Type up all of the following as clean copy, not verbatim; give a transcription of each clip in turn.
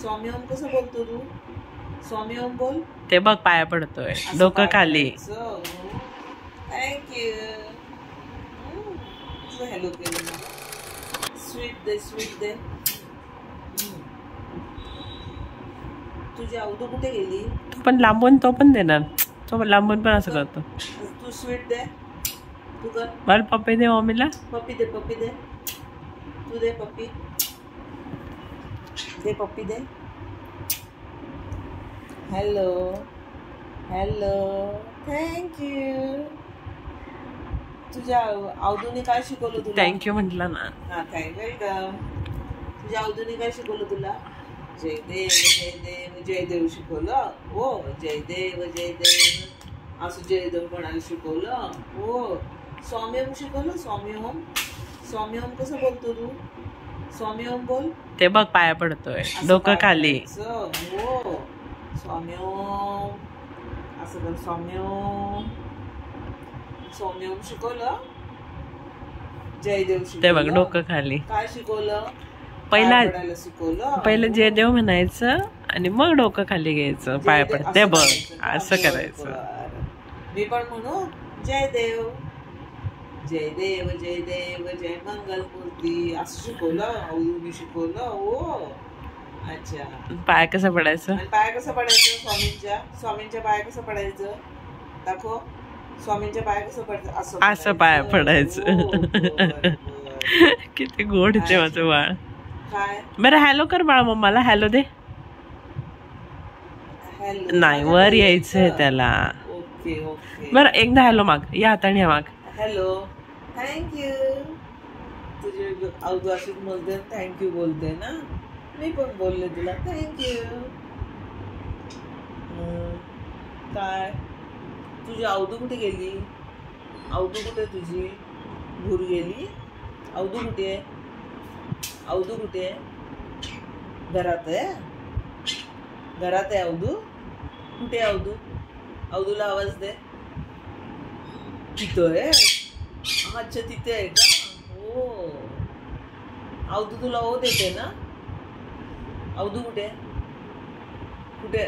स्वामी ओम कसं बोलतो तू? स्वामी ओम बोल. ते बघ पाया पडतोय, डोकं खाली. थँक्यू. हॅलो केलं. Sweet they, sweet they. तुझी अवधू कुठे गेली? तू पण लांबून तो पण देणार, तो लांबून पण असं करतो. तू स्वीट दे. तू कर. मला पप्पी दे मम्मीला. पप्पी दे, पप्पी दे. तू दे पप्पी. दे पप्पी दे. Hello hello. थँक्यू. तुझ्या अवधूने काय शिकवलं तुला? थँक्यू म्हटलं ना. हा वेलकम. तुझ्या अवधूने काय शिकवलं तुला? जय देव जय देव जय देव शिकवलं. हो जय देव जय देव असं जय देव कोणाला शिकवलं? हो. स्वामी ओम शिकवलं. स्वामी ओम. स्वामी ओम कसं बोलतो तू? स्वामी ओम बोल. ते बघ पाया पडतोय, डोकं खाली. हो. स्वामी ओम असं कर. स्वामी ओम. स्वामी ओम शिकवलं. जय देव शिकवलं. ते बघ डोकं खाली. काय शिकवलं? पहिलं जय देव म्हणायचं आणि मग डोकं खाली घ्यायचं, पाया पडत. ते बघ असं करायचं. मी पण म्हणू जय देव जय देव जय देव जय मंगल मूर्ती असं शिकवलं. अवधूनी शिकवलं. हो. अच्छा. पाय कसं पडायचं? पाय कसं पडायचं? स्वामींच्या स्वामींच्या पाय कसं पडायचं? दाखव. स्वामींच्या पाय कसं पडायचं? असं पाय पडायचं. किती गोड आहे माझं बाळ. बरं हॅलो कर बाळा मम्माला. हॅलो दे. नाही वर यायचंय त्याला. Okay okay. बरं एकदा हॅलो माग. या हाताने या माग. हॅलो. थँक्यू. तुझे अवधू अशीच बोलते, थँक्यू बोलते ना. मी पण बोलले तुला थँक्यू. काय तुझी अवधू कुठे गेली? अवधू कुठे तुझी? भूर गेली. अवधू कुठे आहे? अवधू कुठे आहे? घरात आहे. घरात आहे अवधू. कुठे आहे अवधू? अवधूला आवाज दे. तिथं आहे. अच्छा तिथे आहे का? हो. अवधू तुला ओ देते ना. अवधू कुठे? कुठे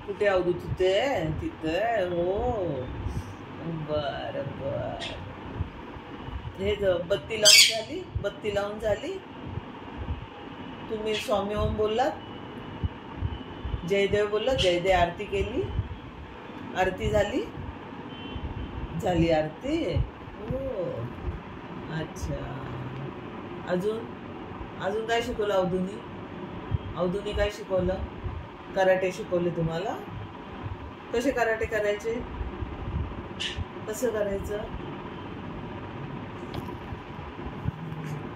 कुठे अवधू? तिथे तिथे. हो. बर बर. हे बत्ती लावून झाली? बत्ती लावून झाली? तुम्ही स्वामी ओम बोललात. जयदेव बोलला. जयदेव आरती केली. आरती झाली. झाली आरती. हो. अच्छा. अजून अजून काय शिकवलं अवधूनी? अवधूनी काय शिकवलं? कराटे शिकवले तुम्हाला? कसे कराटे करायचे? कसं करायचं?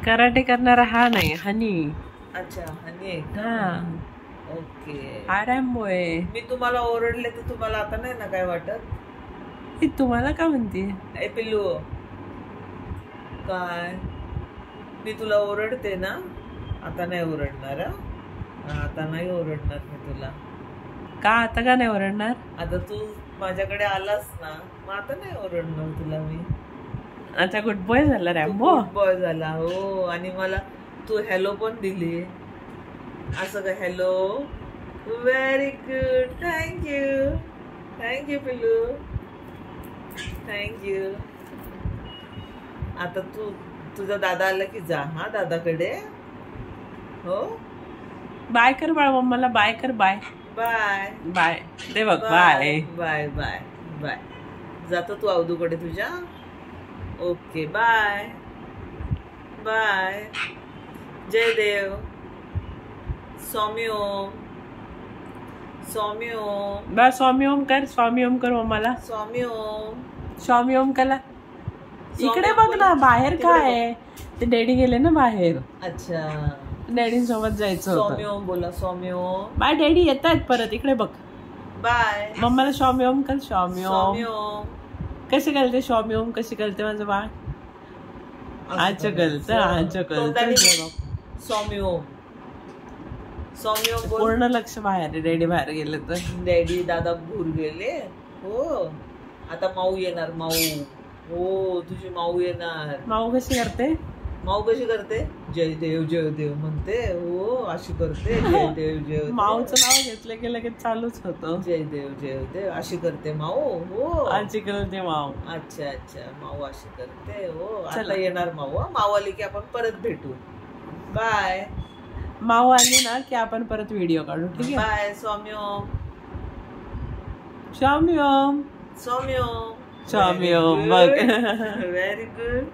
कराटे करणारा हा नाही, हनी. अच्छा हनी आहे का? हा. ओके. आराम आहे. मी तुम्हाला ओरडले तर तुम्हाला आता नाही ना काय वाटत? तुम्हाला का म्हणते? ए पिल्लू काय मी तुला ओरडते ना. आता नाही ओरडणार. आता नाही ओरडणार मी तुला. का आता का नाही ओरडणार? आता तू माझ्याकडे आलास ना, मग आता नाही ओरडणार तुला मी. आता गुड बॉय झाला रॅम्बो. गुड बॉय झाला. हो. आणि मला तू हॅलो पण दिली. असं का hello. Very good. Thank you. Thank you पिल्लू. थँक्यू. आता तू तुझा दादा आला की जा हा दादाकडे. हो. बाय कर बाळा मम्माला. बाय कर. Bye bye bye. दे बघ बाय बाय बाय बाय. जातो तू अवधूकडे तुझ्या. Okay bye bye. जय देव. स्वामी ओम. स्वामी ओम. बा स्वामी ओम कर. स्वामी ओम कर मम्माला. स्वामी ओम. स्वामी ओम कला. इकडे बघ ना बाहेर काय आहे ते. डॅडी गेले ना बाहेर. अच्छा. डॅडी सोबत जायचं स्वामी होतं. ओम बोला. स्वामी ओम. बाय. डॅडी येत आहेत परत. इकडे बघ. बाय. मम्माला स्वामी ओम कर. स्वामी स्वामी ओम. ओम. कशी करते स्वामी ओम? कशी करते माझं बाळ? आज गलत आज गलत. स्वामी ओम. स्वामी ओम बोल. पूर्ण लक्ष बाहेर. डॅडी बाहेर गेले तर. डॅडी दादा भूर गेले. हो. आता माऊ येणार. माऊ. हो तुझी माऊ येणार. माऊ कशी करते? माऊ कशी करते? जय देव म्हणते. हो अशी करते. जय देव माऊचं नाव घेतलं की लगेच चालूच होतं. जय देव अशी करते माऊ. हो अशी करते माऊ. अच्छा माऊ अशी करते. हो आता येणार माऊ. माऊ आली की आपण परत भेटू. बाय. माऊ आली ना की आपण परत व्हिडिओ काढू. ठीक आहे. बाय. सौम्य सौम्य सौम्य सौम्य बघ. Very good.